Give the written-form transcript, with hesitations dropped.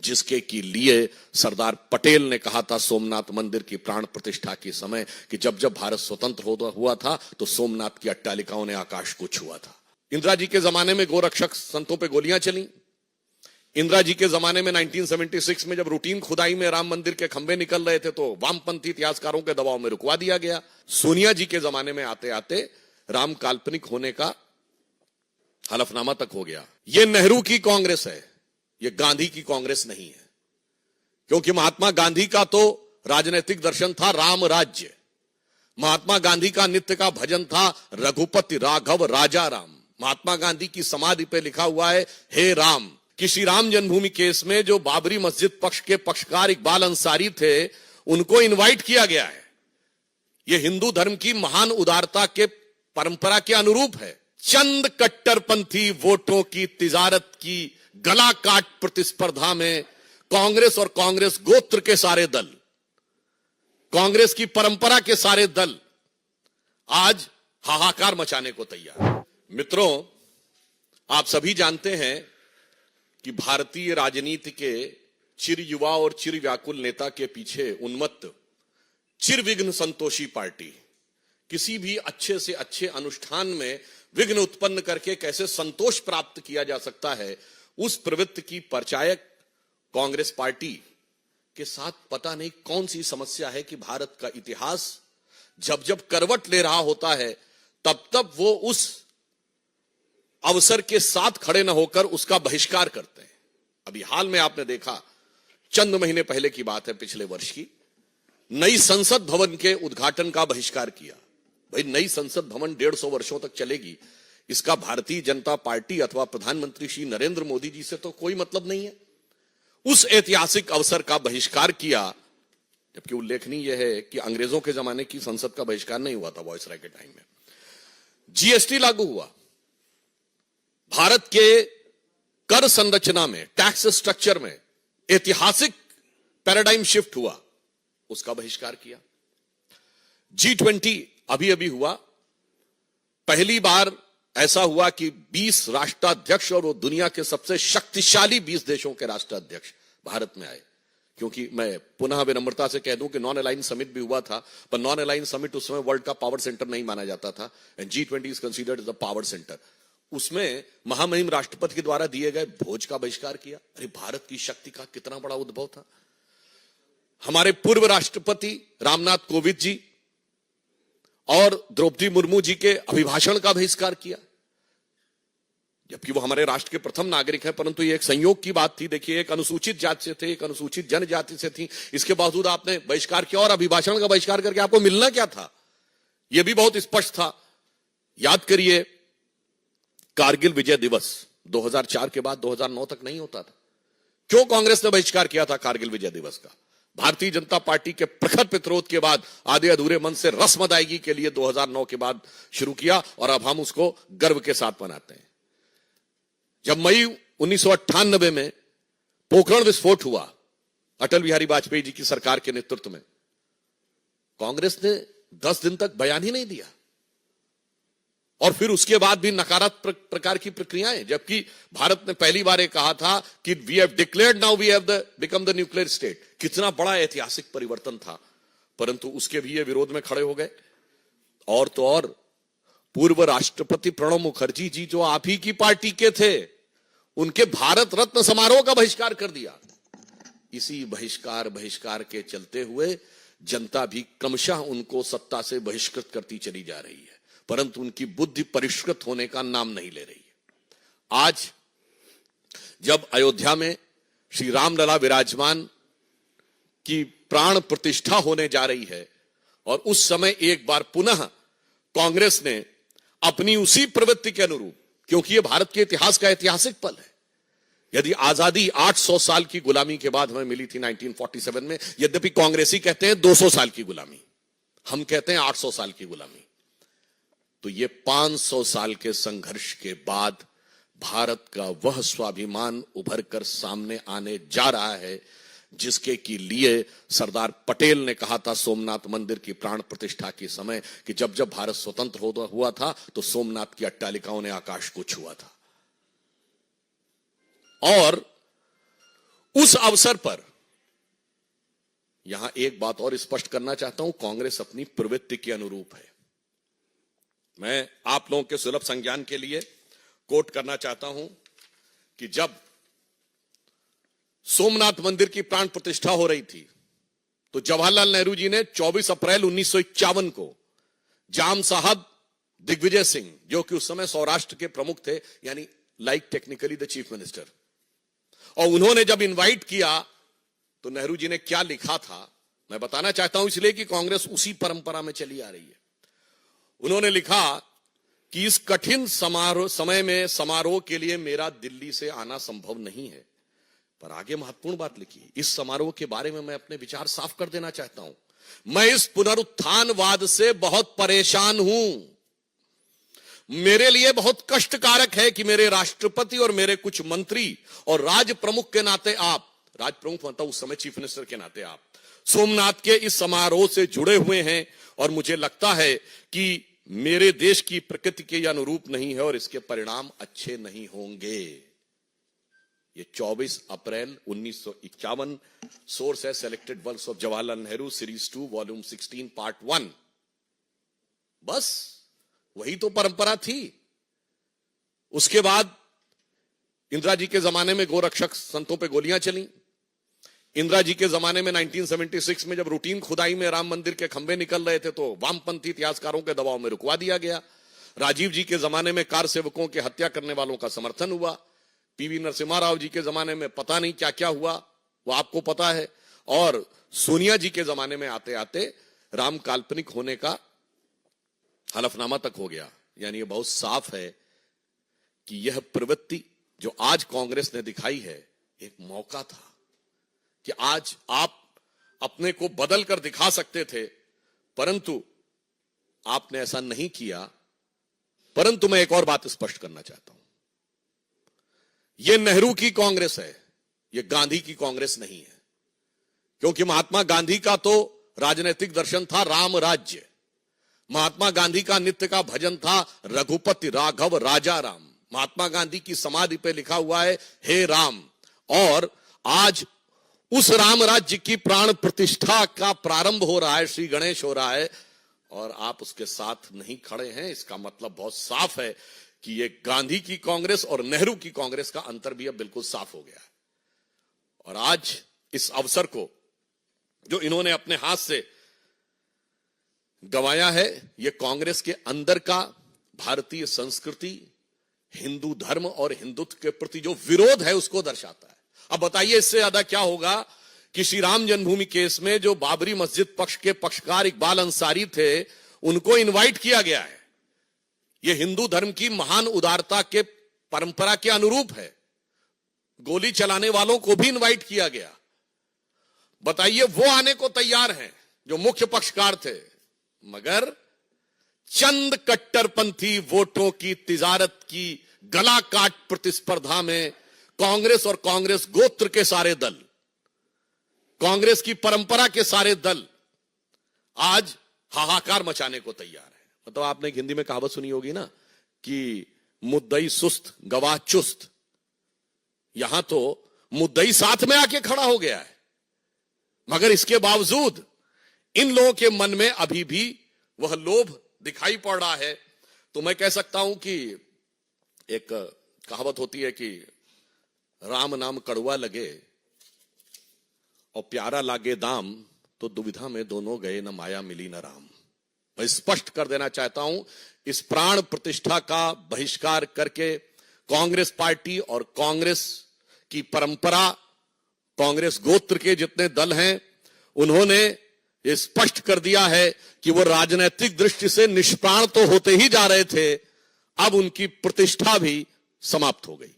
जिसके की लिए सरदार पटेल ने कहा था सोमनाथ मंदिर की प्राण प्रतिष्ठा के समय कि जब जब भारत स्वतंत्र हुआ था तो सोमनाथ की अट्टालिकाओं ने आकाश को छुआ था। इंदिरा जी के जमाने में गोरक्षक संतों पे गोलियां चली। इंदिरा जी के जमाने में 1976 में जब रूटीन खुदाई में राम मंदिर के खंभे निकल रहे थे तो वामपंथी इतिहासकारों के दबाव में रुकवा दिया गया। सोनिया जी के जमाने में आते आते राम काल्पनिक होने का हलफनामा तक हो गया। यह नेहरू की कांग्रेस है, यह गांधी की कांग्रेस नहीं है, क्योंकि महात्मा गांधी का तो राजनीतिक दर्शन था राम राज्य। महात्मा गांधी का नित्य का भजन था रघुपति राघव राजा राम। महात्मा गांधी की समाधि पे लिखा हुआ है हे राम। कि श्री राम जन्मभूमि केस में जो बाबरी मस्जिद पक्ष के पक्षकार इकबाल अंसारी थे उनको इनवाइट किया गया है। यह हिंदू धर्म की महान उदारता के परंपरा के अनुरूप है। चंद कट्टरपंथी वोटों की तिजारत की गला काट प्रतिस्पर्धा में कांग्रेस और कांग्रेस गोत्र के सारे दल, कांग्रेस की परंपरा के सारे दल आज हाहाकार मचाने को तैयार। मित्रों, आप सभी जानते हैं कि भारतीय राजनीति के चिर युवा और चिर व्याकुल नेता के पीछे उन्मत्त चिरविघ्न संतोषी पार्टी किसी भी अच्छे से अच्छे अनुष्ठान में विघ्न उत्पन्न करके कैसे संतोष प्राप्त किया जा सकता है, उस प्रवृत्ति की परिचायक कांग्रेस पार्टी के साथ पता नहीं कौन सी समस्या है कि भारत का इतिहास जब जब करवट ले रहा होता है तब तब वो उस अवसर के साथ खड़े न होकर उसका बहिष्कार करते हैं। अभी हाल में आपने देखा, चंद महीने पहले की बात है, पिछले वर्ष की, नई संसद भवन के उद्घाटन का बहिष्कार किया। भाई, नई संसद भवन 150 वर्षों तक चलेगी, इसका भारतीय जनता पार्टी अथवा प्रधानमंत्री श्री नरेंद्र मोदी जी से तो कोई मतलब नहीं है। उस ऐतिहासिक अवसर का बहिष्कार किया, जबकि उल्लेखनीय यह है कि अंग्रेजों के जमाने की संसद का बहिष्कार नहीं हुआ था वायसराय के टाइम में। जीएसटी लागू हुआ, भारत के कर संरचना में, टैक्स स्ट्रक्चर में ऐतिहासिक पैराडाइम शिफ्ट हुआ, उसका बहिष्कार किया। G20 अभी अभी हुआ, पहली बार ऐसा हुआ कि 20 राष्ट्राध्यक्ष और वो दुनिया के सबसे शक्तिशाली 20 देशों के राष्ट्राध्यक्ष भारत में आए। क्योंकि मैं पुनः विनम्रता से कह दूं कि नॉन अलाइन समिट भी हुआ था, पर नॉन अलाइन समिट उस समय वर्ल्ड का पावर सेंटर नहीं माना जाता था, and G20 is considered as the power centre. उसमें महामहिम राष्ट्रपति के द्वारा दिए गए भोज का बहिष्कार किया। अरे, भारत की शक्ति का कितना बड़ा उद्भव था। हमारे पूर्व राष्ट्रपति रामनाथ कोविंद जी और द्रौपदी मुर्मू जी के अभिभाषण का बहिष्कार किया, जबकि वो हमारे राष्ट्र के प्रथम नागरिक हैं, परंतु ये एक संयोग की बात थी। देखिए, एक अनुसूचित जाति से थे, एक अनुसूचित जनजाति से थी, इसके बावजूद आपने बहिष्कार किया। और अभिभाषण का बहिष्कार करके आपको मिलना क्या था, यह भी बहुत स्पष्ट था। याद करिए, कारगिल विजय दिवस 2004 के बाद 2009 तक नहीं होता था। क्यों कांग्रेस ने बहिष्कार किया था कारगिल विजय दिवस का? भारतीय जनता पार्टी के प्रखर प्रतिरोध के बाद आधे अधूरे मन से रस्म अदायगी के लिए 2009 के बाद शुरू किया, और अब हम उसको गर्व के साथ मनाते हैं। जब मई 1998 में पोखरण विस्फोट हुआ अटल बिहारी वाजपेयी जी की सरकार के नेतृत्व में, कांग्रेस ने 10 दिन तक बयान ही नहीं दिया, और फिर उसके बाद भी नकारात्मक प्रकार की प्रक्रियाएं, जबकि भारत ने पहली बार ये कहा था कि we have declared now we have become the nuclear state. कितना बड़ा ऐतिहासिक परिवर्तन था, परंतु उसके भी ये विरोध में खड़े हो गए। और तो और, पूर्व राष्ट्रपति प्रणब मुखर्जी जी, जो आप ही की पार्टी के थे, उनके भारत रत्न समारोह का बहिष्कार कर दिया। इसी बहिष्कार के चलते हुए जनता भी क्रमशः उनको सत्ता से बहिष्कृत करती चली जा रही है, परंतु उनकी बुद्धि परिष्कृत होने का नाम नहीं ले रही है। आज जब अयोध्या में श्री रामलला विराजमान की प्राण प्रतिष्ठा होने जा रही है, और उस समय एक बार पुनः कांग्रेस ने अपनी उसी प्रवृत्ति के अनुरूप, क्योंकि यह भारत के इतिहास का ऐतिहासिक पल है। यदि आजादी 800 साल की गुलामी के बाद हमें मिली थी 1947 में, यद्यपि कांग्रेसी कहते हैं 200 साल की गुलामी, हम कहते हैं 800 साल की गुलामी, तो ये 500 साल के संघर्ष के बाद भारत का वह स्वाभिमान उभर कर सामने आने जा रहा है जिसके की लिए सरदार पटेल ने कहा था सोमनाथ मंदिर की प्राण प्रतिष्ठा के समय कि जब जब भारत स्वतंत्र हुआ था तो सोमनाथ की अट्टालिकाओं ने आकाश को छुआ था। और उस अवसर पर यहां एक बात और स्पष्ट करना चाहता हूं, कांग्रेस अपनी प्रवृत्ति के अनुरूप है। मैं आप लोगों के सुलभ संज्ञान के लिए कोट करना चाहता हूं कि जब सोमनाथ मंदिर की प्राण प्रतिष्ठा हो रही थी तो जवाहरलाल नेहरू जी ने 24 अप्रैल 1951 को जाम साहब दिग्विजय सिंह, जो कि उस समय सौराष्ट्र के प्रमुख थे, यानी like technically the chief minister, और उन्होंने जब इनवाइट किया तो नेहरू जी ने क्या लिखा था मैं बताना चाहता हूं, इसलिए कि कांग्रेस उसी परंपरा में चली आ रही है। उन्होंने लिखा कि इस कठिन समय में समारोह के लिए मेरा दिल्ली से आना संभव नहीं है, पर आगे महत्वपूर्ण बात लिखी, इस समारोह के बारे में मैं अपने विचार साफ कर देना चाहता हूं। मैं इस पुनरुत्थानवाद से बहुत परेशान हूं। मेरे लिए बहुत कष्टकारक है कि मेरे राष्ट्रपति और मेरे कुछ मंत्री और राज प्रमुख के नाते आप, राज प्रमुख मतलब उस समय चीफ मिनिस्टर के नाते आप, सोमनाथ के इस समारोह से जुड़े हुए हैं, और मुझे लगता है कि मेरे देश की प्रकृति के अनुरूप नहीं है और इसके परिणाम अच्छे नहीं होंगे। ये 24 अप्रैल 1951, सोर्स है selected works of Jawaharlal Nehru series 2 volume 16 part 1। बस वही तो परंपरा थी। उसके बाद इंदिरा जी के जमाने में गोरक्षक संतों पे गोलियां चली। इंदिरा जी के जमाने में 1976 में जब रूटीन खुदाई में राम मंदिर के खंभे निकल रहे थे तो वामपंथी इतिहासकारों के दबाव में रुकवा दिया गया। राजीव जी के जमाने में कार सेवकों की हत्या करने वालों का समर्थन हुआ। पीवी नरसिम्हा राव जी के जमाने में पता नहीं क्या क्या हुआ, वो आपको पता है। और सोनिया जी के जमाने में आते आते राम काल्पनिक होने का हलफनामा तक हो गया। यानी ये बहुत साफ है कि यह प्रवृत्ति जो आज कांग्रेस ने दिखाई है, एक मौका था कि आज आप अपने को बदल कर दिखा सकते थे, परंतु आपने ऐसा नहीं किया। परंतु मैं एक और बात स्पष्ट करना चाहता हूं, यह नेहरू की कांग्रेस है, यह गांधी की कांग्रेस नहीं है। क्योंकि महात्मा गांधी का तो राजनीतिक दर्शन था राम राज्य। महात्मा गांधी का नित्य का भजन था रघुपति राघव राजा राम। महात्मा गांधी की समाधि पे लिखा हुआ है हे राम। और आज उस राम राज्य की प्राण प्रतिष्ठा का प्रारंभ हो रहा है, श्री गणेश हो रहा है, और आप उसके साथ नहीं खड़े हैं। इसका मतलब बहुत साफ है कि ये गांधी की कांग्रेस और नेहरू की कांग्रेस का अंतर भी अब बिल्कुल साफ हो गया है। और आज इस अवसर को जो इन्होंने अपने हाथ से गंवाया है, यह कांग्रेस के अंदर का भारतीय संस्कृति, हिंदू धर्म और हिंदुत्व के प्रति जो विरोध है उसको दर्शाता है। अब बताइए इससे ज्यादा क्या होगा कि श्री राम जन्मभूमि केस में जो बाबरी मस्जिद पक्ष के पक्षकार इकबाल अंसारी थे, उनको इनवाइट किया गया है। यह हिंदू धर्म की महान उदारता के परंपरा के अनुरूप है। गोली चलाने वालों को भी इनवाइट किया गया। बताइए वो आने को तैयार हैं जो मुख्य पक्षकार थे, मगर चंद कट्टरपंथी वोटों की तिजारत की गला काट प्रतिस्पर्धा में कांग्रेस और कांग्रेस गोत्र के सारे दल, कांग्रेस की परंपरा के सारे दल आज हाहाकार मचाने को तैयार है। मतलब आपने हिंदी में कहावत सुनी होगी ना कि मुद्दई सुस्त गवाह चुस्त। यहां तो मुद्दई साथ में आके खड़ा हो गया है, मगर इसके बावजूद इन लोगों के मन में अभी भी वह लोभ दिखाई पड़ रहा है। तो मैं कह सकता हूं कि एक कहावत होती है कि राम नाम कड़वा लगे और प्यारा लागे दाम, तो दुविधा में दोनों गए न माया मिली न राम। मैं स्पष्ट कर देना चाहता हूं, इस प्राण प्रतिष्ठा का बहिष्कार करके कांग्रेस पार्टी और कांग्रेस की परंपरा, कांग्रेस गोत्र के जितने दल हैं, उन्होंने ये स्पष्ट कर दिया है कि वो राजनीतिक दृष्टि से निष्प्राण तो होते ही जा रहे थे, अब उनकी प्रतिष्ठा भी समाप्त हो गई।